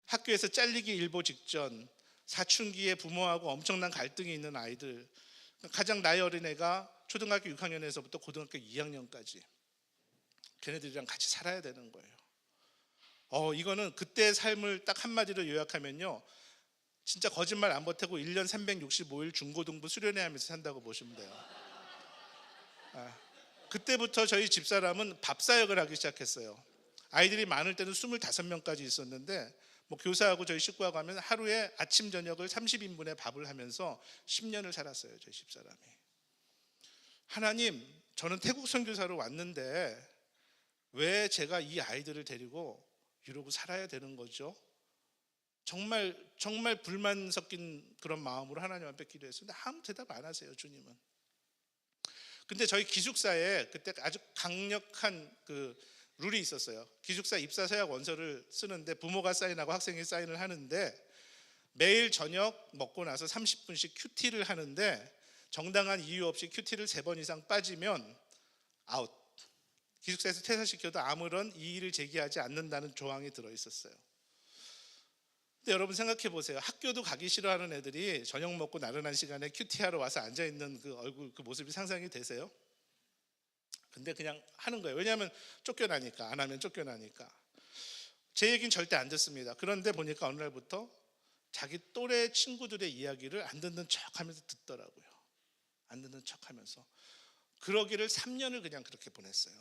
학교에서 잘리기 일보 직전, 사춘기에 부모하고 엄청난 갈등이 있는 아이들, 가장 나이 어린 애가 초등학교 6학년에서부터 고등학교 2학년까지 걔네들이랑 같이 살아야 되는 거예요. 이거는 그때의 삶을 딱 한마디로 요약하면요, 진짜 거짓말 안 보태고 1년 365일 중고등부 수련회 하면서 산다고 보시면 돼요. 그때부터 저희 집사람은 밥사역을 하기 시작했어요. 아이들이 많을 때는 25명까지 있었는데 뭐 교사하고 저희 식구하고 하면 하루에 아침 저녁을 30인분의 밥을 하면서 10년을 살았어요, 저희 집사람이. 하나님, 저는 태국 선교사로 왔는데 왜 제가 이 아이들을 데리고 이러고 살아야 되는 거죠? 정말 불만 섞인 그런 마음으로 하나님 앞에 기도했어요. 근데 아무 대답 안 하세요, 주님은. 근데 저희 기숙사에 그때 아주 강력한 그 룰이 있었어요. 기숙사 입사 서약 원서를 쓰는데 부모가 사인하고 학생이 사인을 하는데 매일 저녁 먹고 나서 30분씩 큐티를 하는데 정당한 이유 없이 큐티를 3번 이상 빠지면 아웃. 기숙사에서 퇴사시켜도 아무런 이의를 제기하지 않는다는 조항이 들어있었어요. 근데 여러분 생각해 보세요. 학교도 가기 싫어하는 애들이 저녁 먹고 나른한 시간에 큐티하러 와서 앉아있는 그 얼굴, 그 모습이 상상이 되세요? 근데 그냥 하는 거예요. 왜냐하면 쫓겨나니까, 안 하면 쫓겨나니까. 제 얘기는 절대 안 듣습니다. 그런데 보니까 어느 날부터 자기 또래 친구들의 이야기를 안 듣는 척 하면서 듣더라고요. 안 듣는 척 하면서. 그러기를 3년을 그냥 그렇게 보냈어요.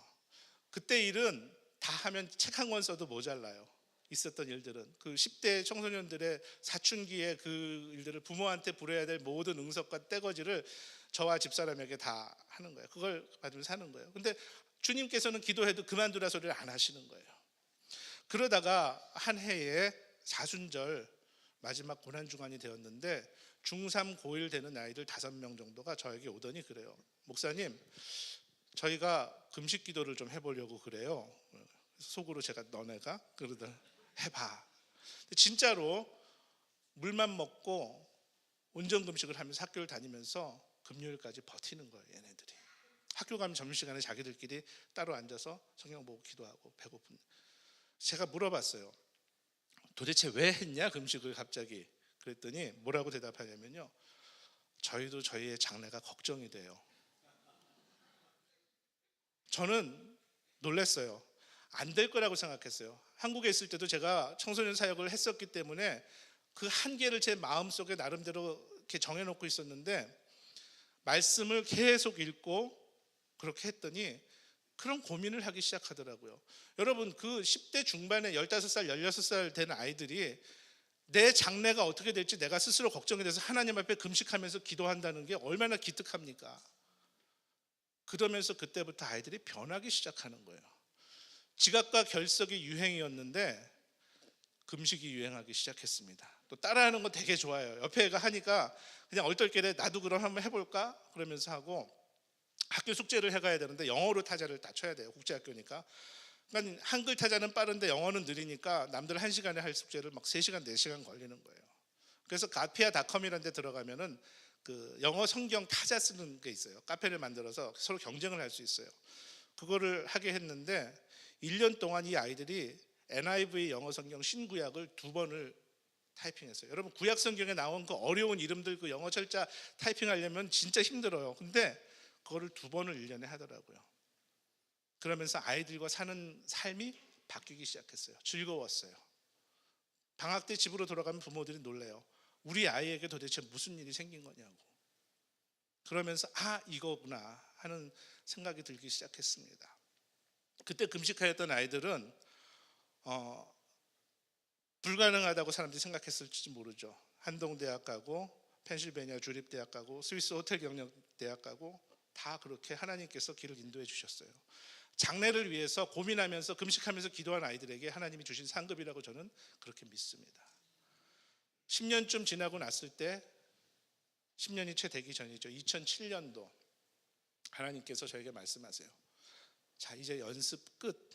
그때 일은 다 하면 책 한 권 써도 모자라요. 있었던 일들은 그 10대 청소년들의 사춘기의 그 일들을 부모한테 부려야 될 모든 응석과 떼거지를 저와 집사람에게 다 하는 거예요. 그걸 받으면서 하는 거예요. 근데 주님께서는 기도해도 그만두라 소리를 안 하시는 거예요. 그러다가 한 해에 사순절 마지막 고난주간이 되었는데 중3 고1 되는 아이들 5명 정도가 저에게 오더니 그래요. 목사님, 저희가 금식 기도를 좀 해보려고 그래요. 속으로 제가 너네가 그러다 해봐. 진짜로 물만 먹고 온전 금식을 하면서 학교를 다니면서 금요일까지 버티는 거예요, 얘네들이. 학교 가면 점심시간에 자기들끼리 따로 앉아서 성경 보고 기도하고 배고픈. 제가 물어봤어요. 도대체 왜 했냐, 금식을 갑자기. 그랬더니 뭐라고 대답하냐면요, 저희도 저희의 장래가 걱정이 돼요. 저는 놀랐어요. 안 될 거라고 생각했어요. 한국에 있을 때도 제가 청소년 사역을 했었기 때문에 그 한계를 제 마음속에 나름대로 이렇게 정해놓고 있었는데 말씀을 계속 읽고 그렇게 했더니 그런 고민을 하기 시작하더라고요. 여러분, 그 10대 중반에 15살, 16살 된 아이들이 내 장래가 어떻게 될지 내가 스스로 걱정이 돼서 하나님 앞에 금식하면서 기도한다는 게 얼마나 기특합니까? 그러면서 그때부터 아이들이 변하기 시작하는 거예요. 지각과 결석이 유행이었는데 금식이 유행하기 시작했습니다. 또 따라하는 건 되게 좋아요. 옆에 애가 하니까 그냥 얼떨결에 나도 그럼 한번 해볼까? 그러면서 하고, 학교 숙제를 해가야 되는데 영어로 타자를 다 쳐야 돼요. 국제학교니까. 그러니까 한글 타자는 빠른데 영어는 느리니까 남들 1시간에 할 숙제를 막 3시간, 4시간 걸리는 거예요. 그래서 가피아닷컴이라는 데 들어가면은 그 영어 성경 타자 쓰는 게 있어요. 카페를 만들어서 서로 경쟁을 할 수 있어요. 그거를 하게 했는데 1년 동안 이 아이들이 NIV 영어 성경 신구약을 2번을 타이핑했어요. 여러분, 구약 성경에 나온 그 어려운 이름들 그 영어 철자 타이핑하려면 진짜 힘들어요. 근데 그거를 2번을 1년에 하더라고요. 그러면서 아이들과 사는 삶이 바뀌기 시작했어요. 즐거웠어요. 방학 때 집으로 돌아가면 부모들이 놀래요. 우리 아이에게 도대체 무슨 일이 생긴 거냐고. 그러면서 이거구나 하는 생각이 들기 시작했습니다. 그때 금식하였던 아이들은 불가능하다고 사람들이 생각했을지 모르죠. 한동대학 가고 펜실베니아 주립대학 가고 스위스 호텔 경영대학 가고 다 그렇게 하나님께서 길을 인도해 주셨어요. 장래를 위해서 고민하면서 금식하면서 기도한 아이들에게 하나님이 주신 상급이라고 저는 그렇게 믿습니다. 10년쯤 지나고 났을 때, 10년이 채 되기 전이죠. 2007년도 하나님께서 저에게 말씀하세요. 자, 이제 연습 끝.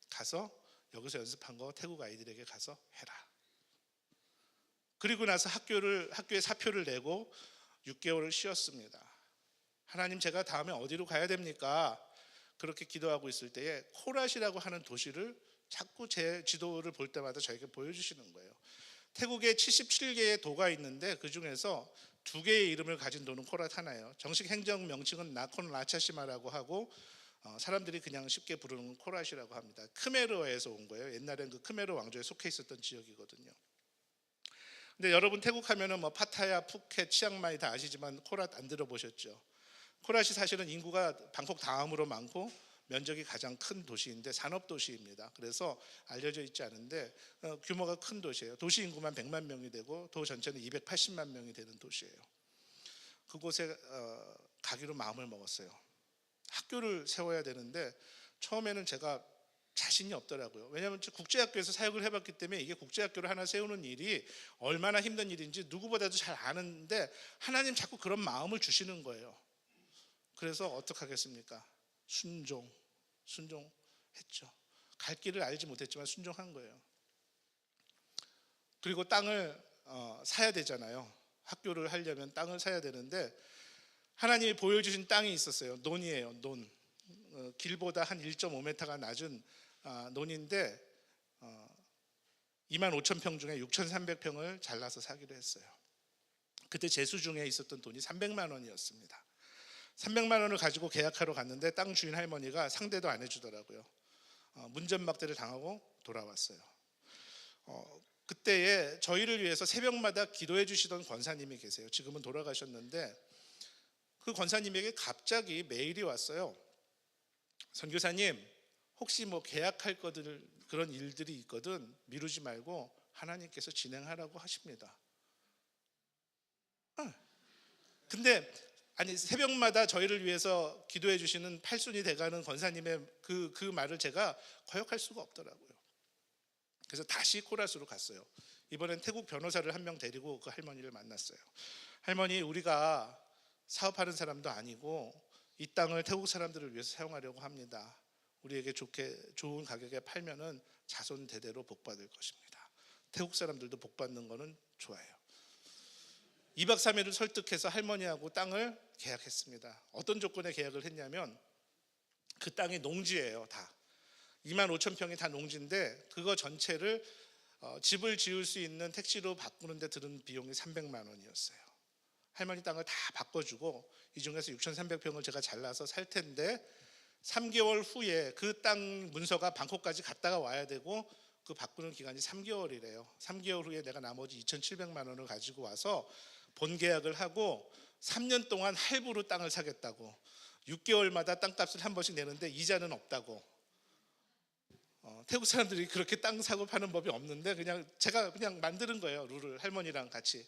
가서 여기서 연습한 거 태국 아이들에게 가서 해라. 그리고 나서 학교에 사표를 내고 6개월을 쉬었습니다. 하나님, 제가 다음에 어디로 가야 됩니까? 그렇게 기도하고 있을 때에 코랏이라고 하는 도시를 자꾸 제 지도를 볼 때마다 저에게 보여주시는 거예요. 태국에 77개의 도가 있는데 그 중에서 2개의 이름을 가진 도는 코랏 하나예요. 정식 행정 명칭은 나콘 라차시마라고 하고 사람들이 그냥 쉽게 부르는 코랏이라고 합니다. 크메르어에서 온 거예요. 옛날엔 그 크메르 왕조에 속해 있었던 지역이거든요. 근데 여러분 태국 하면은 뭐 파타야, 푸켓, 치앙마이 다 아시지만 코랏 안 들어보셨죠? 코랏이 사실은 인구가 방콕 다음으로 많고 면적이 가장 큰 도시인데 산업 도시입니다. 그래서 알려져 있지 않은데 규모가 큰 도시예요. 도시 인구만 100만 명이 되고 도 전체는 280만 명이 되는 도시예요. 그곳에 가기로 마음을 먹었어요. 학교를 세워야 되는데 처음에는 제가 자신이 없더라고요. 왜냐하면 국제학교에서 사역을 해봤기 때문에 이게 국제학교를 하나 세우는 일이 얼마나 힘든 일인지 누구보다도 잘 아는데 하나님 자꾸 그런 마음을 주시는 거예요. 그래서 어떻게 하겠습니까? 순종했죠. 갈 길을 알지 못했지만 순종한 거예요. 그리고 땅을 사야 되잖아요. 학교를 하려면 땅을 사야 되는데 하나님이 보여주신 땅이 있었어요. 논이에요. 논. 길보다 한 1.5m가 낮은 논인데 25,000평 중에 6,300평을 잘라서 사기로 했어요. 그때 제수 중에 있었던 돈이 300만 원이었습니다. 300만 원을 가지고 계약하러 갔는데 땅 주인 할머니가 상대도 안 해주더라고요. 문전박대를 당하고 돌아왔어요. 그때에 저희를 위해서 새벽마다 기도해 주시던 권사님이 계세요. 지금은 돌아가셨는데 그 권사님에게 갑자기 메일이 왔어요. 선교사님, 혹시 뭐 계약할 것들 그런 일들이 있거든 미루지 말고 하나님께서 진행하라고 하십니다. 근데 아니 새벽마다 저희를 위해서 기도해 주시는 팔순이 돼가는 권사님의 그 말을 제가 거역할 수가 없더라고요. 그래서 다시 코랏으로 갔어요. 이번엔 태국 변호사를 한 명 데리고 그 할머니를 만났어요. 할머니, 우리가 사업하는 사람도 아니고 이 땅을 태국 사람들을 위해서 사용하려고 합니다. 우리에게 좋은 가격에 팔면은 자손 대대로 복 받을 것입니다. 태국 사람들도 복 받는 거는 좋아요. 2박 3일을 설득해서 할머니하고 땅을 계약했습니다. 어떤 조건에 계약을 했냐면 그 땅이 농지예요. 다 25,000평이 다 농지인데 그거 전체를 집을 지을 수 있는 택지로 바꾸는 데 드는 비용이 300만 원이었어요. 할머니 땅을 다 바꿔주고 이 중에서 6,300평을 제가 잘라서 살 텐데 3개월 후에 그 땅 문서가 방콕까지 갔다가 와야 되고 그 바꾸는 기간이 3개월이래요. 3개월 후에 내가 나머지 2,700만 원을 가지고 와서 본 계약을 하고 3년 동안 할부로 땅을 사겠다고 6개월마다 땅값을 한 번씩 내는데 이자는 없다고. 태국 사람들이 그렇게 땅 사고 파는 법이 없는데 제가 그냥 만드는 거예요. 룰을 할머니랑 같이.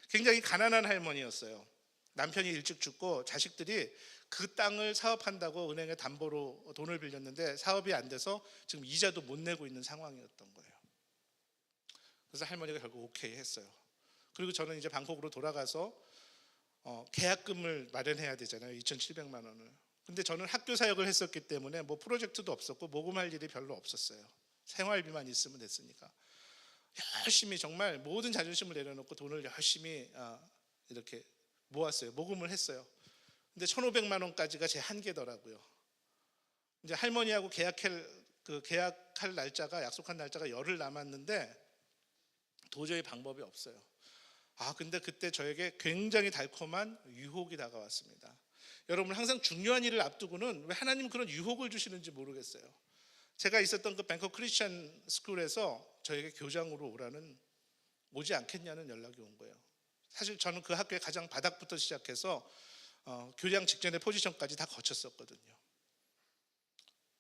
굉장히 가난한 할머니였어요. 남편이 일찍 죽고 자식들이 그 땅을 사업한다고 은행에 담보로 돈을 빌렸는데 사업이 안 돼서 지금 이자도 못 내고 있는 상황이었던 거예요. 그래서 할머니가 결국 오케이 했어요. 그리고 저는 이제 방콕으로 돌아가서 계약금을 마련해야 되잖아요. 2,700만 원을. 근데 저는 학교 사역을 했었기 때문에 뭐 프로젝트도 없었고 모금할 일이 별로 없었어요. 생활비만 있으면 됐으니까. 열심히 정말 모든 자존심을 내려놓고 돈을 열심히 이렇게 모았어요. 모금을 했어요. 근데 1,500만 원까지가 제 한계더라고요. 이제 할머니하고 계약할 날짜가 약속한 날짜가 열흘 남았는데 도저히 방법이 없어요. 근데 그때 저에게 굉장히 달콤한 유혹이 다가왔습니다. 여러분 항상 중요한 일을 앞두고는 왜 하나님은 그런 유혹을 주시는지 모르겠어요. 제가 있었던 그 뱅콕 크리스천 스쿨에서 저에게 교장으로 오지 않겠냐는 연락이 온 거예요. 사실 저는 그 학교의 가장 바닥부터 시작해서 교장 직전의 포지션까지 다 거쳤었거든요.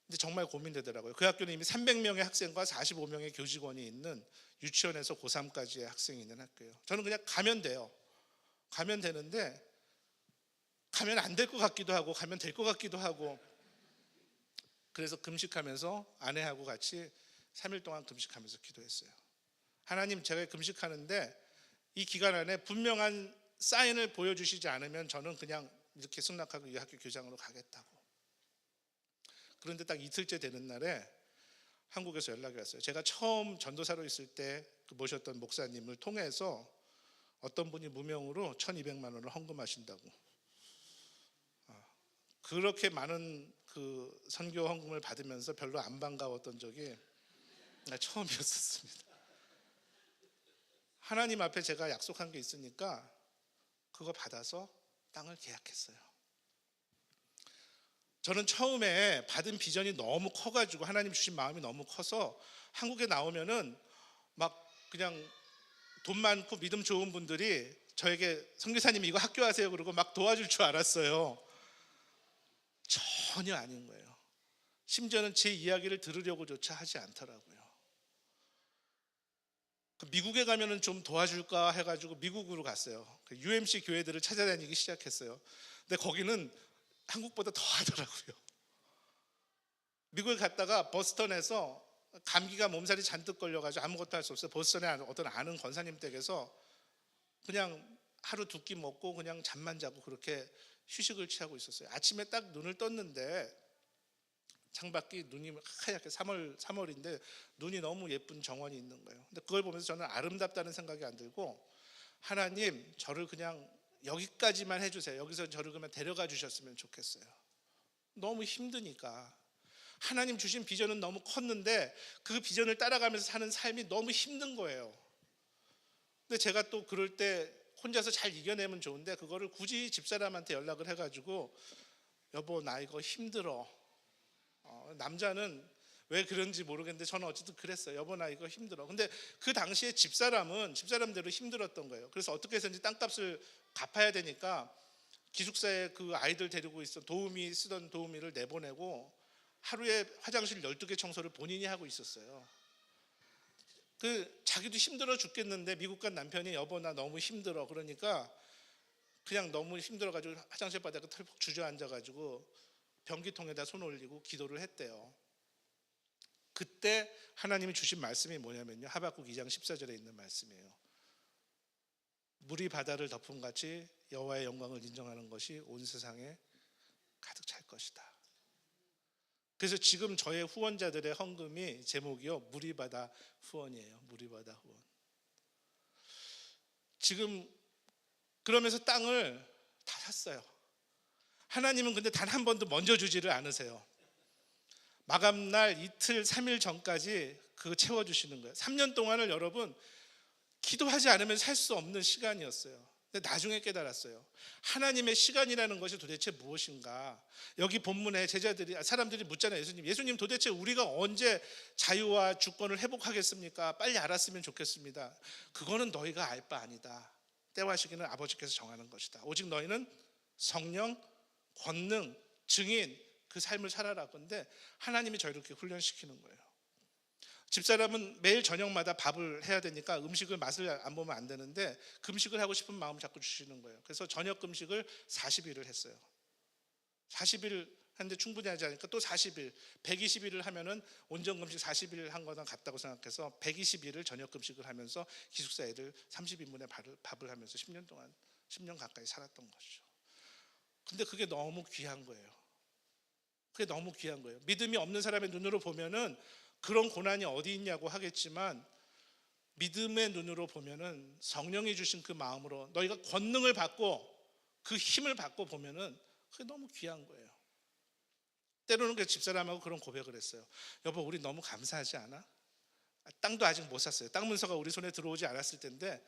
근데 정말 고민되더라고요. 그 학교는 이미 300명의 학생과 45명의 교직원이 있는 유치원에서 고3까지의 학생이 있는 학교예요. 저는 그냥 가면 돼요. 가면 되는데 가면 안 될 것 같기도 하고 가면 될 것 같기도 하고 그래서 금식하면서 아내하고 같이 3일 동안 금식하면서 기도했어요. 하나님, 제가 금식하는데 이 기간 안에 분명한 사인을 보여주시지 않으면 저는 그냥 이렇게 승낙하고 이 학교 교장으로 가겠다고. 그런데 딱 이틀째 되는 날에 한국에서 연락이 왔어요. 제가 처음 전도사로 있을 때 모셨던 목사님을 통해서 어떤 분이 무명으로 1,200만 원을 헌금하신다고. 그렇게 많은 그 선교 헌금을 받으면서 별로 안 반가웠던 적이 처음이었습니다. 하나님 앞에 제가 약속한 게 있으니까 그거 받아서 땅을 계약했어요. 저는 처음에 받은 비전이 너무 커가지고 하나님 주신 마음이 너무 커서 한국에 나오면은 막 그냥 돈 많고 믿음 좋은 분들이 저에게 선교사님 이거 학교하세요 그러고 막 도와줄 줄 알았어요. 전혀 아닌 거예요. 심지어는 제 이야기를 들으려고조차 하지 않더라고요. 미국에 가면은 좀 도와줄까 해가지고 미국으로 갔어요. UMC 교회들을 찾아다니기 시작했어요. 근데 거기는 한국보다 더 하더라고요. 미국에 갔다가 보스턴에서 감기가 몸살이 잔뜩 걸려가지고 아무것도 할 수 없어요. 보스턴에 어떤 아는 권사님 댁에서 그냥 하루 두 끼 먹고 그냥 잠만 자고 그렇게 휴식을 취하고 있었어요. 아침에 딱 눈을 떴는데 창밖이 눈이 하얗게 3월인데 눈이 너무 예쁜 정원이 있는 거예요. 근데 그걸 보면서 저는 아름답다는 생각이 안 들고 하나님 저를 그냥 여기까지만 해주세요. 여기서 저를 그러면 데려가 주셨으면 좋겠어요. 너무 힘드니까. 하나님 주신 비전은 너무 컸는데 그 비전을 따라가면서 사는 삶이 너무 힘든 거예요. 근데 제가 또 그럴 때 혼자서 잘 이겨내면 좋은데 그거를 굳이 집사람한테 연락을 해가지고 여보 나 이거 힘들어. 남자는 왜 그런지 모르겠는데 저는 어쨌든 그랬어요. 여보 나 이거 힘들어. 근데 그 당시에 집사람은 집사람대로 힘들었던 거예요. 그래서 어떻게 해서든지 땅값을 갚아야 되니까 기숙사에 그 아이들 데리고 있던 도우미 쓰던 도우미를 내보내고 하루에 화장실 12개 청소를 본인이 하고 있었어요. 자기도 힘들어 죽겠는데 미국 간 남편이 여보 나 너무 힘들어 그러니까 그냥 너무 힘들어가지고 화장실 바닥에 털썩 주저앉아가지고 변기통에다 손 올리고 기도를 했대요. 그때 하나님이 주신 말씀이 뭐냐면요, 하박국 2장 14절에 있는 말씀이에요. 물이 바다를 덮음같이 여호와의 영광을 인정하는 것이 온 세상에 가득 찰 것이다. 그래서 지금 저의 후원자들의 헌금이 제목이요 물이 바다 후원이에요. 물이 바다 후원. 지금 그러면서 땅을 다 샀어요. 하나님은 근데 단 한 번도 먼저 주지를 않으세요. 마감날 이틀 3일 전까지 그거 채워주시는 거예요. 3년 동안을 여러분 기도하지 않으면 살 수 없는 시간이었어요. 근데 나중에 깨달았어요. 하나님의 시간이라는 것이 도대체 무엇인가? 여기 본문에 사람들이 묻잖아요. 예수님 도대체 우리가 언제 자유와 주권을 회복하겠습니까? 빨리 알았으면 좋겠습니다. 그거는 너희가 알 바 아니다. 때와 시기는 아버지께서 정하는 것이다. 오직 너희는 성령, 권능, 증인 그 삶을 살아라. 근데 하나님이 저희를 이렇게 훈련시키는 거예요. 집사람은 매일 저녁마다 밥을 해야 되니까 음식을 맛을 안 보면 안 되는데 금식을 하고 싶은 마음을 자꾸 주시는 거예요. 그래서 저녁 금식을 40일을 했어요. 40일 했는데 충분히 하지 않으니까 또 40일, 120일을 하면은 온전 금식 40일 한 거랑 같다고 생각해서 120일을 저녁 금식을 하면서 기숙사 애들 30인분의 밥을 하면서 10년 동안 10년 가까이 살았던 거죠. 근데 그게 너무 귀한 거예요. 그게 너무 귀한 거예요. 믿음이 없는 사람의 눈으로 보면은 그런 고난이 어디 있냐고 하겠지만 믿음의 눈으로 보면은 성령이 주신 그 마음으로 너희가 권능을 받고 그 힘을 받고 보면은 그게 너무 귀한 거예요. 때로는 그 집사람하고 그런 고백을 했어요. 여보 우리 너무 감사하지 않아? 땅도 아직 못 샀어요. 땅 문서가 우리 손에 들어오지 않았을 텐데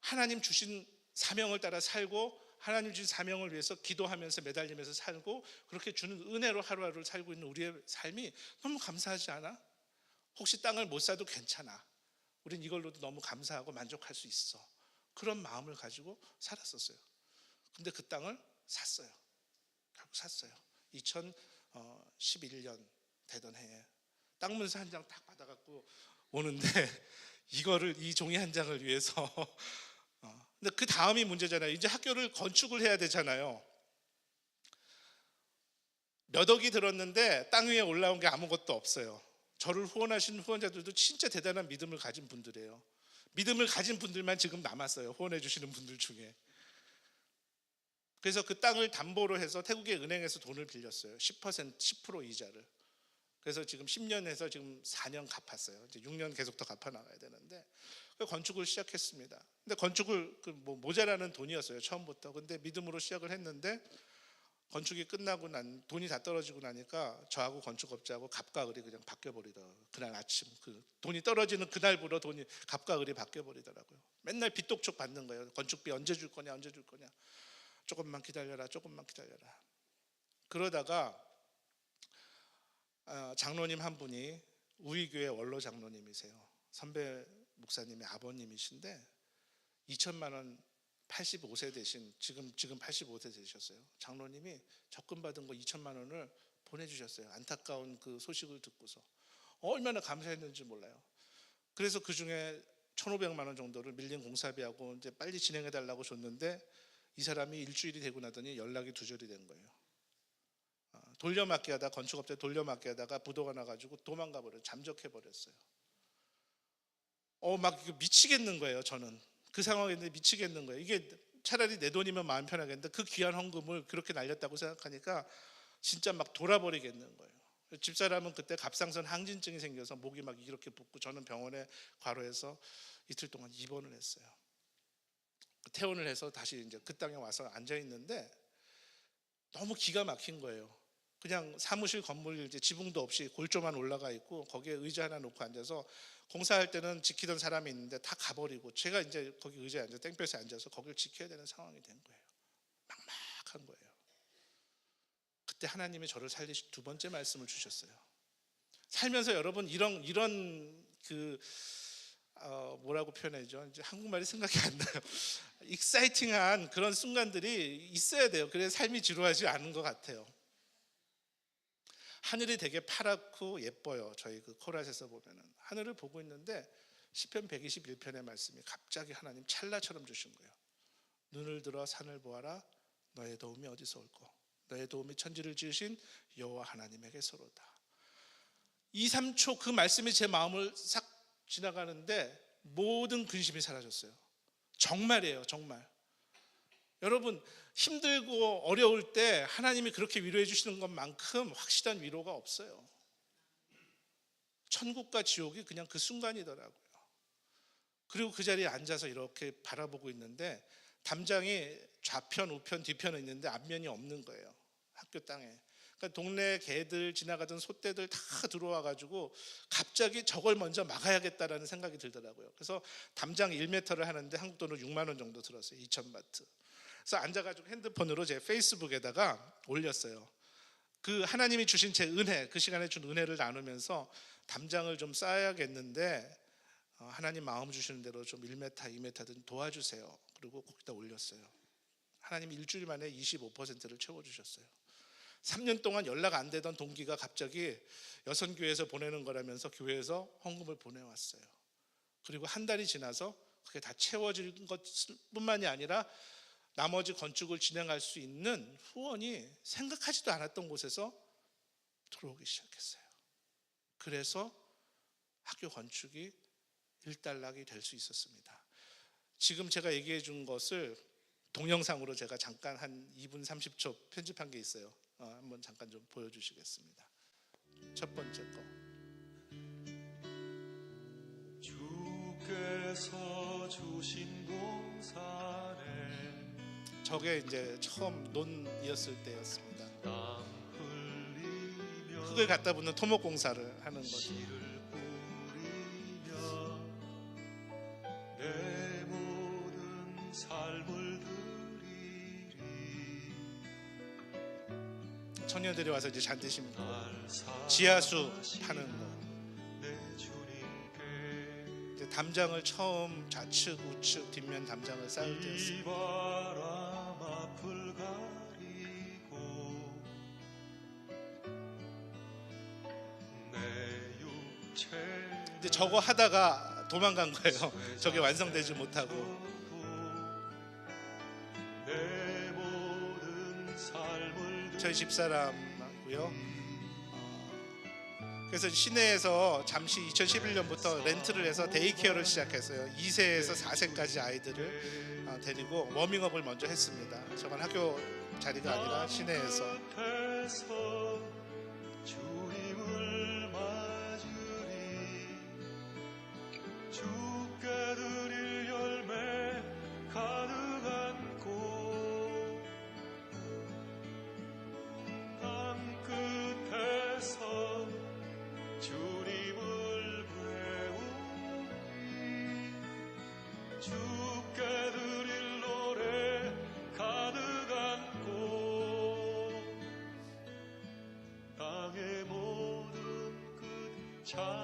하나님 주신 사명을 따라 살고 하나님 주신 사명을 위해서 기도하면서 매달리면서 살고 그렇게 주는 은혜로 하루하루를 살고 있는 우리의 삶이 너무 감사하지 않아? 혹시 땅을 못 사도 괜찮아. 우린 이걸로도 너무 감사하고 만족할 수 있어. 그런 마음을 가지고 살았었어요. 근데 그 땅을 샀어요. 결국 샀어요. 2011년 되던 해에 땅 문서 한 장 딱 받아갖고 오는데 이 종이 한 장을 위해서 근데 그 다음이 문제잖아요. 이제 학교를 건축을 해야 되잖아요. 몇 억이 들었는데 땅 위에 올라온 게 아무것도 없어요. 저를 후원하신 후원자들도 진짜 대단한 믿음을 가진 분들이에요. 믿음을 가진 분들만 지금 남았어요. 후원해 주시는 분들 중에. 그래서 그 땅을 담보로 해서 태국의 은행에서 돈을 빌렸어요. 10% 이자를. 그래서 지금 10년에서 지금 4년 갚았어요. 이제 6년 계속 더 갚아 나가야 되는데 건축을 시작했습니다. 근데 건축을 모자라는 돈이었어요 처음부터. 근데 믿음으로 시작을 했는데 건축이 끝나고 돈이 다 떨어지고 나니까 저하고 건축업자하고 갑과 을이 그냥 바뀌어버리더라고요. 그날 아침 돈이 떨어지는 그날부터 갑과 을이 바뀌어버리더라고요. 맨날 빚독촉 받는 거예요. 건축비 언제 줄 거냐, 언제 줄 거냐. 조금만 기다려라, 조금만 기다려라. 그러다가 장로님 한 분이 우이교회 원로 장로님이세요. 선배 목사님의 아버님이신데 2천만 원 85세 되신 지금 85세 되셨어요. 장로님이 적금 받은 거 2천만 원을 보내주셨어요. 안타까운 그 소식을 듣고서 얼마나 감사했는지 몰라요. 그래서 그 중에 1,500만 원 정도를 밀린 공사비하고 이제 빨리 진행해 달라고 줬는데 이 사람이 일주일이 되고 나더니 연락이 두절이 된 거예요. 돌려막기 하다 건축업체 돌려막기 하다가 부도가 나가지고 도망가 버려 잠적해 버렸어요. 막 미치겠는 거예요. 저는 그 상황인데 미치겠는 거예요. 이게 차라리 내 돈이면 마음 편하겠는데 그 귀한 헌금을 그렇게 날렸다고 생각하니까 진짜 막 돌아버리겠는 거예요. 집사람은 그때 갑상선 항진증이 생겨서 목이 막 이렇게 붓고 저는 병원에 과로해서 이틀 동안 입원을 했어요. 퇴원을 해서 다시 이제 그 땅에 와서 앉아 있는데 너무 기가 막힌 거예요. 그냥 사무실 건물 이제 지붕도 없이 골조만 올라가 있고 거기에 의자 하나 놓고 앉아서 공사할 때는 지키던 사람이 있는데 다 가버리고 제가 이제 거기 의자에 앉아 땡볕에 앉아서 거기를 지켜야 되는 상황이 된 거예요. 막막한 거예요. 그때 하나님이 저를 살리신 두 번째 말씀을 주셨어요. 살면서 여러분 이런 뭐라고 표현하죠? 이제 한국말이 생각이 안 나요. 익사이팅한 그런 순간들이 있어야 돼요. 그래야 삶이 지루하지 않은 것 같아요. 하늘이 되게 파랗고 예뻐요. 저희 그 코라스에서 보면은 하늘을 보고 있는데 시편 121편의 말씀이 갑자기 하나님 찰나처럼 주신 거예요. 눈을 들어 산을 보아라. 너의 도움이 어디서 올꼬? 너의 도움이 천지를 지으신 여호와 하나님에게서로다. 2, 3초 그 말씀이 제 마음을 싹 지나가는데 모든 근심이 사라졌어요. 정말이에요, 정말. 여러분 힘들고 어려울 때 하나님이 그렇게 위로해 주시는 것만큼 확실한 위로가 없어요. 천국과 지옥이 그냥 그 순간이더라고요. 그리고 그 자리에 앉아서 이렇게 바라보고 있는데 담장이 좌편, 우편, 뒤편에 있는데 앞면이 없는 거예요. 학교 땅에. 그러니까 동네 개들 지나가던 소떼들 다 들어와 가지고 갑자기 저걸 먼저 막아야겠다라는 생각이 들더라고요. 그래서 담장 1m를 하는데 한국 돈으로 6만 원 정도 들었어요. 2,000바트. 그래서 앉아가지고 핸드폰으로 제 페이스북에다가 올렸어요. 그 하나님이 주신 제 은혜, 그 시간에 준 은혜를 나누면서 담장을 좀 쌓아야겠는데 하나님 마음 주시는 대로 좀 1m, 2m든 도와주세요. 그리고 거기다 올렸어요. 하나님 일주일 만에 25%를 채워주셨어요. 3년 동안 연락 안 되던 동기가 갑자기 여선교회에서 보내는 거라면서 교회에서 헌금을 보내왔어요. 그리고 한 달이 지나서 그게 다 채워질 것뿐만이 아니라 나머지 건축을 진행할 수 있는 후원이 생각하지도 않았던 곳에서 들어오기 시작했어요. 그래서 학교 건축이 일단락이 될 수 있었습니다. 지금 제가 얘기해 준 것을 동영상으로 제가 잠깐 한 2분 30초 편집한 게 있어요. 한번 잠깐 좀 보여주시겠습니다. 첫 번째 거. 주께서 주신 동산에 저게 이제 처음 논이었을 때였습니다. 흙을 갖다 붓는 토목 공사를 하는 거죠. 내 모든 삶을 드리리. 청년들이 와서 이제 잔디 심고 지하수 파는 거. 이제 담장을 처음 좌측 우측 뒷면 담장을 쌓을 때였습니다. 이제 저거 하다가 도망간 거예요. 저게 완성되지 못하고. 저희 집사람하고요. 그래서 시내에서 잠시 2011년부터 렌트를 해서 데이케어를 시작했어요. 2세에서 4세까지 아이들을 데리고 워밍업을 먼저 했습니다. 저건 학교 자리가 아니라 시내에서. 주님을 맞으리 주께 드릴 열매 가득 안고 주께 드릴 노래 가득한 곳 땅의 모든 끝 찬양하라.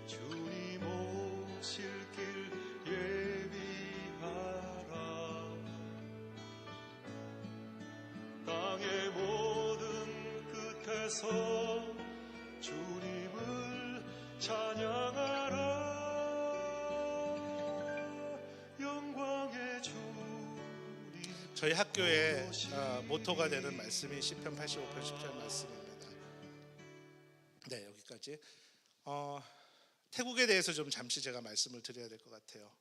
주님 오실 길 예비하라. 땅의 모든 끝에서 주님을 찬양하라. 영광의 주님. 저희 학교의 모토가 되는 말씀이 시편 85편 10절 말씀입니다. 네, 여기까지. 태국에 대해서 좀 잠시 제가 말씀을 드려야 될 것 같아요.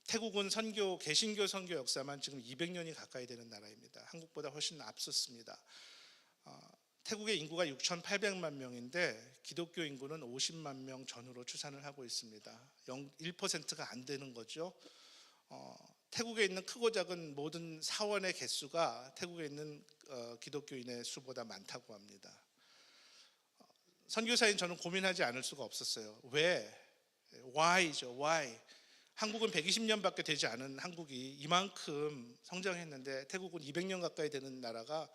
태국은 개신교 선교 역사만 지금 200년이 가까이 되는 나라입니다. 한국보다 훨씬 앞섰습니다. 태국의 인구가 6,800만 명인데 기독교 인구는 50만 명 전후로 추산을 하고 있습니다. 1%가 안 되는 거죠. 태국에 있는 크고 작은 모든 사원의 개수가 태국에 있는 기독교인의 수보다 많다고 합니다. 선교사인 저는 고민하지 않을 수가 없었어요. 왜? Why죠. Why? 한국은 120년밖에 되지 않은 한국이 이만큼 성장했는데 태국은 200년 가까이 되는 나라가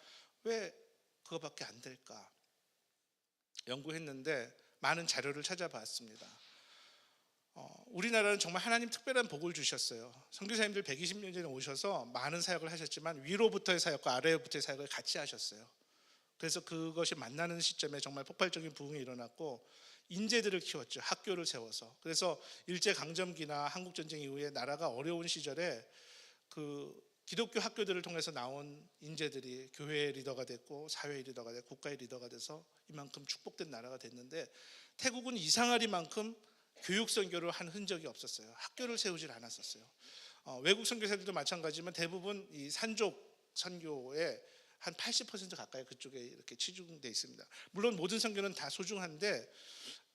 왜 그거밖에 안 될까? 연구했는데 많은 자료를 찾아봤습니다. 우리나라는 정말 하나님 특별한 복을 주셨어요. 선교사님들 120년 전에 오셔서 많은 사역을 하셨지만 위로부터의 사역과 아래부터의 사역을 같이 하셨어요. 그래서 그것이 만나는 시점에 정말 폭발적인 부흥이 일어났고 인재들을 키웠죠. 학교를 세워서. 그래서 일제강점기나 한국전쟁 이후에 나라가 어려운 시절에 그 기독교 학교들을 통해서 나온 인재들이 교회의 리더가 됐고 사회의 리더가 됐고 국가의 리더가 돼서 이만큼 축복된 나라가 됐는데 태국은 이상하리만큼 교육 선교를 한 흔적이 없었어요. 학교를 세우질 않았었어요. 외국 선교사들도 마찬가지지만 대부분 이 산족 선교에 한 80% 가까이 그쪽에 이렇게 치중돼 있습니다. 물론 모든 선교는 다 소중한데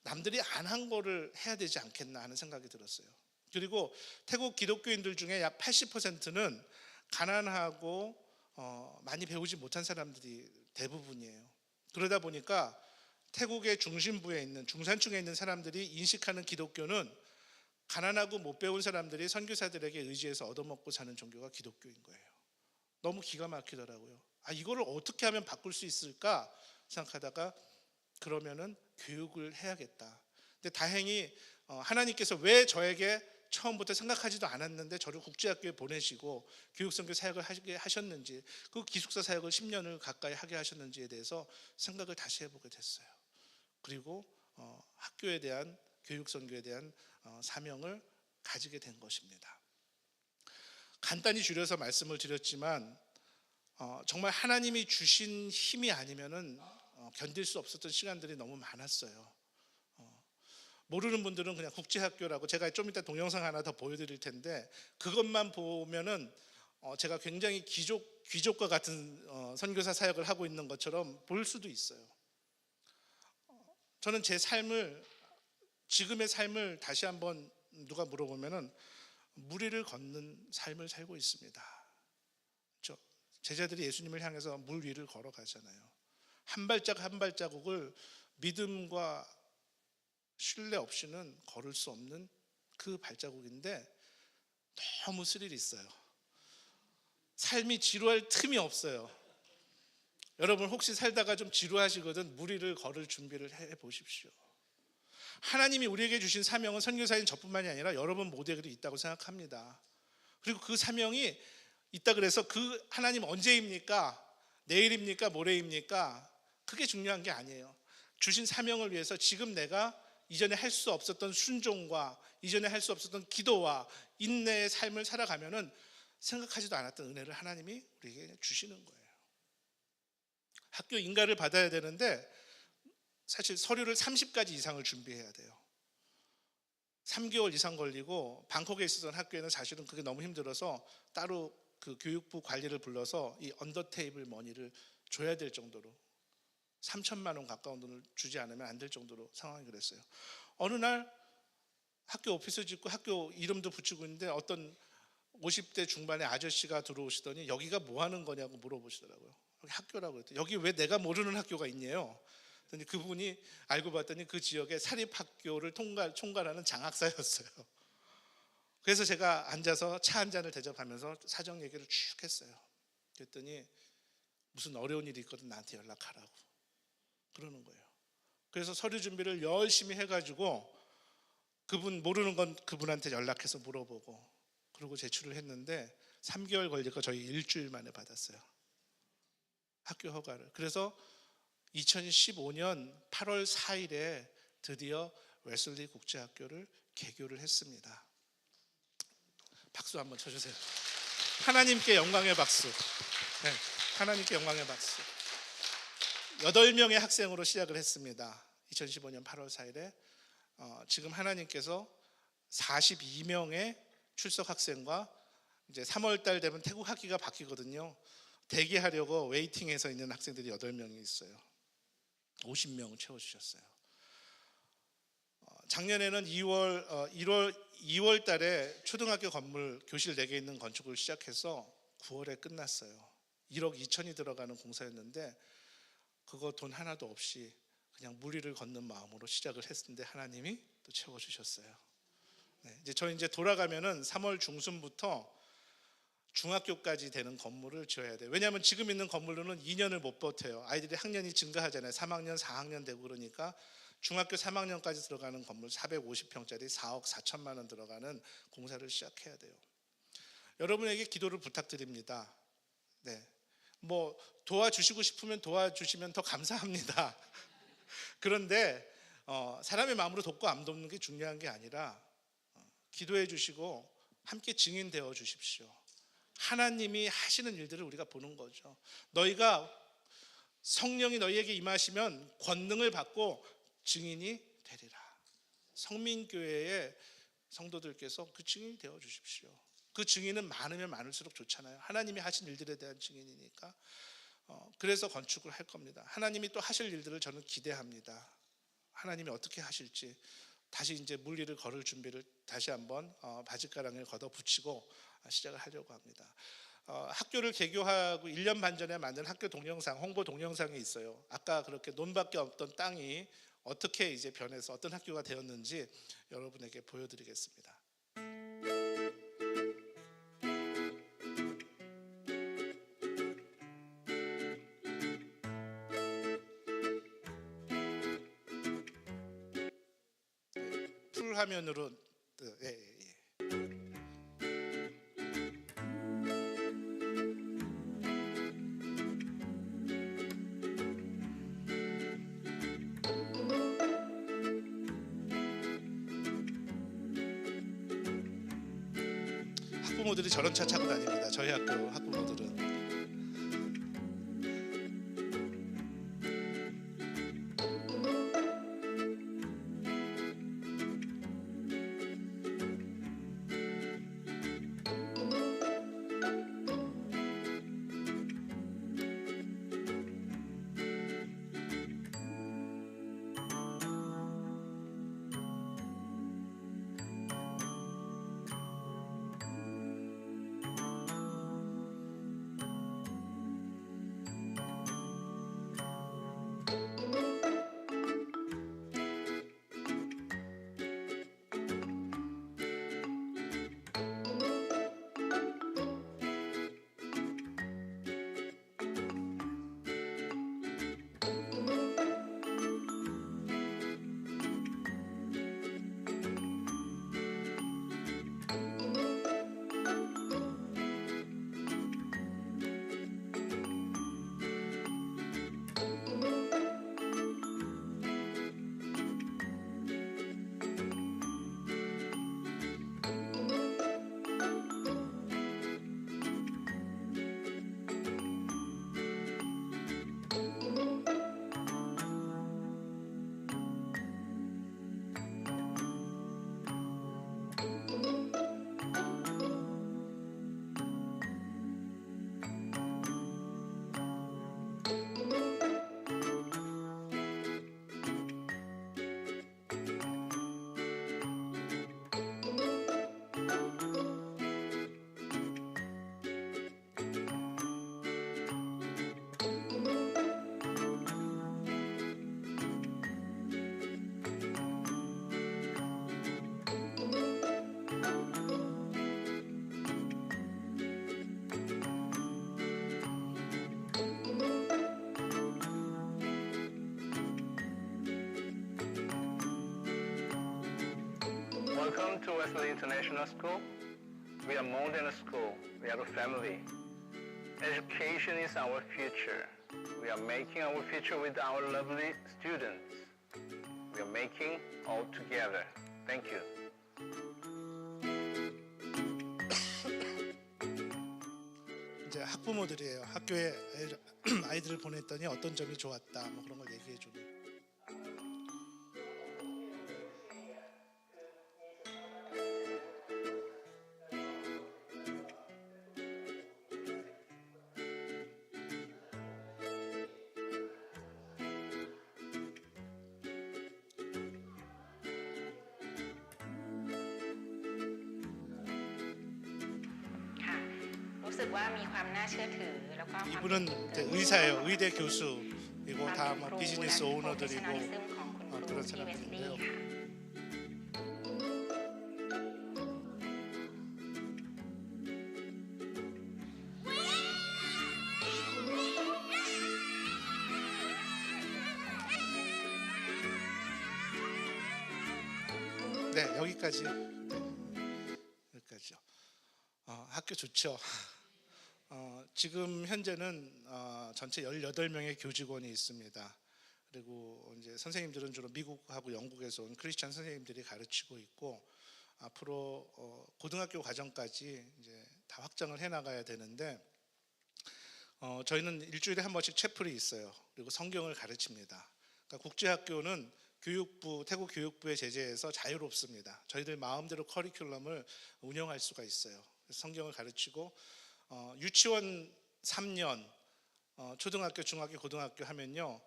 남들이 안 한 거를 해야 되지 않겠나 하는 생각이 들었어요. 그리고 태국 기독교인들 중에 약 80%는 가난하고 많이 배우지 못한 사람들이 대부분이에요. 그러다 보니까 태국의 중심부에 있는 중산층에 있는 사람들이 인식하는 기독교는 가난하고 못 배운 사람들이 선교사들에게 의지해서 얻어먹고 사는 종교가 기독교인 거예요. 너무 기가 막히더라고요. 이거를 어떻게 하면 바꿀 수 있을까 생각하다가 그러면은 교육을 해야겠다. 근데 다행히 하나님께서 왜 저에게 처음부터 생각하지도 않았는데 저를 국제학교에 보내시고 교육선교 사역을 하게 하셨는지, 그 기숙사 사역을 10년을 가까이 하게 하셨는지에 대해서 생각을 다시 해보게 됐어요. 그리고 학교에 대한 교육선교에 대한 사명을 가지게 된 것입니다. 간단히 줄여서 말씀을 드렸지만 정말 하나님이 주신 힘이 아니면은 견딜 수 없었던 시간들이 너무 많았어요. 모르는 분들은 그냥 국제학교라고, 제가 좀 이따 동영상 하나 더 보여드릴 텐데 그것만 보면은 제가 굉장히 귀족과 같은 선교사 사역을 하고 있는 것처럼 볼 수도 있어요. 저는 제 삶을, 지금의 삶을 다시 한번 누가 물어보면은 무리를 걷는 삶을 살고 있습니다. 그렇죠? 제자들이 예수님을 향해서 물 위를 걸어가잖아요. 한 발자국 한 발자국을 믿음과 신뢰 없이는 걸을 수 없는 그 발자국인데 너무 스릴이 있어요. 삶이 지루할 틈이 없어요. 여러분 혹시 살다가 좀 지루하시거든 무리를 걸을 준비를 해보십시오. 하나님이 우리에게 주신 사명은 선교사인 저뿐만이 아니라 여러분 모두에게도 있다고 생각합니다. 그리고 그 사명이 있다 그래서 그 하나님 언제입니까? 내일입니까? 모레입니까? 그게 중요한 게 아니에요. 주신 사명을 위해서 지금 내가 이전에 할 수 없었던 순종과 이전에 할 수 없었던 기도와 인내의 삶을 살아가면은 생각하지도 않았던 은혜를 하나님이 우리에게 주시는 거예요. 학교 인가를 받아야 되는데 사실 서류를 30가지 이상을 준비해야 돼요. 3개월 이상 걸리고 방콕에 있었던 학교에는 사실은 그게 너무 힘들어서 따로 그 교육부 관리를 불러서 이 언더테이블 머니를 줘야 될 정도로 3천만 원 가까운 돈을 주지 않으면 안 될 정도로 상황이 그랬어요. 어느 날 학교 오피스 짓고 학교 이름도 붙이고 있는데 어떤 50대 중반의 아저씨가 들어오시더니 여기가 뭐 하는 거냐고 물어보시더라고요. 여기 학교라고 했더니 여기 왜 내가 모르는 학교가 있냐요. 그랬더니 그분이 알고 봤더니 그 지역의 사립학교를 총괄하는 장학사였어요. 그래서 제가 앉아서 차 한 잔을 대접하면서 사정 얘기를 쭉 했어요. 그랬더니 무슨 어려운 일이 있거든 나한테 연락하라고 그러는 거예요. 그래서 서류 준비를 열심히 해가지고 그분 모르는 건 그분한테 연락해서 물어보고 그리고 제출을 했는데 3개월 걸리고 저희 일주일 만에 받았어요. 학교 허가를. 그래서 2015년 8월 4일에 드디어 웨슬리 국제학교를 개교를 했습니다. 박수 한번 쳐주세요. 하나님께 영광의 박수. 네, 하나님께 영광의 박수. 8명의 학생으로 시작을 했습니다. 2015년 8월 4일에 지금 하나님께서 42명의 출석 학생과 이제 3월 달 되면 태국 학기가 바뀌거든요. 대기하려고 웨이팅해서 있는 학생들이 8명이 있어요. 50명 채워주셨어요. 작년에는 2월 달에 초등학교 건물 교실 4개 있는 건축을 시작해서 9월에 끝났어요. 1억 2천이 들어가는 공사였는데 그거 돈 하나도 없이 그냥 무리를 걷는 마음으로 시작을 했는데 하나님이 또 채워주셨어요. 네, 이제 돌아가면은 3월 중순부터 중학교까지 되는 건물을 지어야 돼요. 왜냐하면 지금 있는 건물로는 2년을 못 버텨요. 아이들이 학년이 증가하잖아요. 3학년, 4학년 되고 그러니까 중학교 3학년까지 들어가는 건물 450평짜리 4억 4천만 원 들어가는 공사를 시작해야 돼요. 여러분에게 기도를 부탁드립니다. 네, 뭐 도와주시고 싶으면 도와주시면 더 감사합니다. 그런데 사람의 마음으로 돕고 안 돕는 게 중요한 게 아니라 기도해 주시고 함께 증인되어 주십시오. 하나님이 하시는 일들을 우리가 보는 거죠. 너희가 성령이 너희에게 임하시면 권능을 받고 증인이 되리라. 성민교회의 성도들께서 그 증인이 되어 주십시오. 그 증인은 많으면 많을수록 좋잖아요. 하나님이 하신 일들에 대한 증인이니까. 그래서 건축을 할 겁니다. 하나님이 또 하실 일들을 저는 기대합니다. 하나님이 어떻게 하실지 다시 이제 물리를 걸을 준비를 다시 한번 바짓가랑을 걷어 붙이고 시작을 하려고 합니다. 학교를 개교하고 1년 반 전에 만든 학교 동영상, 홍보 동영상이 있어요. 아까 그렇게 논밖에 없던 땅이 어떻게 이제 변해서 어떤 학교가 되었는지 여러분에게 보여드리겠습니다. 풀 화면으로 예. 학부모들이 저런 차 타고 다닙니다. 저희 학교 학부모들은. Wesley International School, we are more than a school, we are a family. Education is our future. We are making our future with our lovely students. We are making all together. Thank you. 이제 학부모들이에요. 학교에 아이들을 보냈더니 어떤 점이 좋았다, 뭐 그런 걸 얘기해 주는. 이분은 이제 의사예요. 의대 교수이고 다 뭐 비즈니스 오너들이고 그런 사람들인데요. 네, 여기까지. 여기까지요. 학교 좋죠. 지금 현재는 전체 18명의 교직원이 있습니다. 그리고 이제 선생님들은 주로 미국하고 영국에서 온 크리스찬 선생님들이 가르치고 있고, 앞으로 고등학교 과정까지 이제 다 확장을 해 나가야 되는데, 저희는 일주일에 한 번씩 채플이 있어요. 그리고 성경을 가르칩니다. 그러니까 국제학교는 태국 교육부의 제재에서 자유롭습니다. 저희들 마음대로 커리큘럼을 운영할 수가 있어요. 그래서 성경을 가르치고, 유치원 3년, 초등학교, 중학교, 고등학교 하면요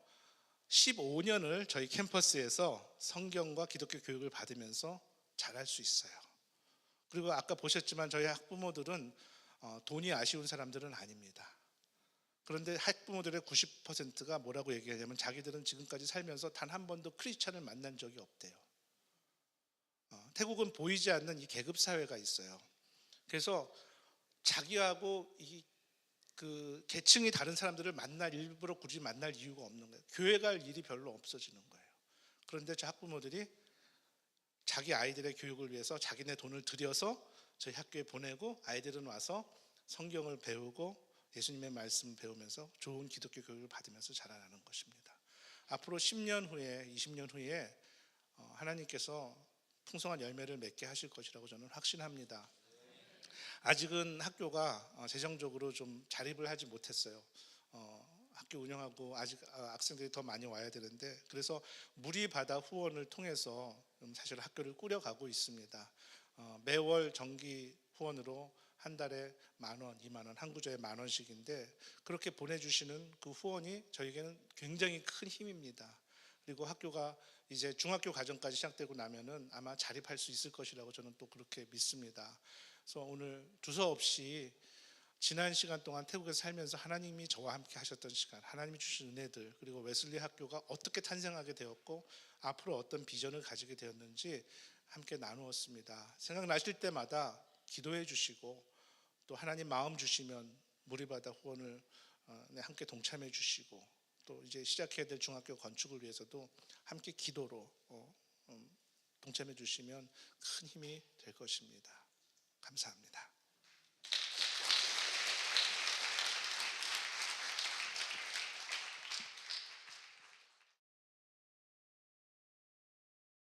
15년을 저희 캠퍼스에서 성경과 기독교 교육을 받으면서 잘할 수 있어요. 그리고 아까 보셨지만 저희 학부모들은 돈이 아쉬운 사람들은 아닙니다. 그런데 학부모들의 90%가 뭐라고 얘기하냐면 자기들은 지금까지 살면서 단 한 번도 크리스찬을 만난 적이 없대요. 태국은 보이지 않는 이 계급 사회가 있어요. 그래서 자기하고 그 계층이 다른 사람들을 일부러 굳이 만날 이유가 없는 거예요. 교회 갈 일이 별로 없어지는 거예요. 그런데 저 학부모들이 자기 아이들의 교육을 위해서 자기네 돈을 들여서 저희 학교에 보내고, 아이들은 와서 성경을 배우고 예수님의 말씀 배우면서 좋은 기독교 교육을 받으면서 자라나는 것입니다. 앞으로 10년 후에, 20년 후에 하나님께서 풍성한 열매를 맺게 하실 것이라고 저는 확신합니다. 아직은 학교가 재정적으로 좀 자립을 하지 못했어요. 학교 운영하고 아직 학생들이 더 많이 와야 되는데, 그래서 무리바다 후원을 통해서 사실 학교를 꾸려가고 있습니다. 매월 정기 후원으로 한 달에 10,000원, 20,000원, 한 구조에 10,000원씩인데 그렇게 보내주시는 그 후원이 저에게는 굉장히 큰 힘입니다. 그리고 학교가 이제 중학교 과정까지 시작되고 나면은 아마 자립할 수 있을 것이라고 저는 또 그렇게 믿습니다. 그래서 오늘 두서없이 지난 시간 동안 태국에서 살면서 하나님이 저와 함께 하셨던 시간, 하나님이 주신 은혜들, 그리고 웨슬리 학교가 어떻게 탄생하게 되었고 앞으로 어떤 비전을 가지게 되었는지 함께 나누었습니다. 생각나실 때마다 기도해 주시고, 또 하나님 마음 주시면 무리바다 후원을 함께 동참해 주시고, 또 이제 시작해야 될 중학교 건축을 위해서도 함께 기도로 동참해 주시면 큰 힘이 될 것입니다. 감사합니다.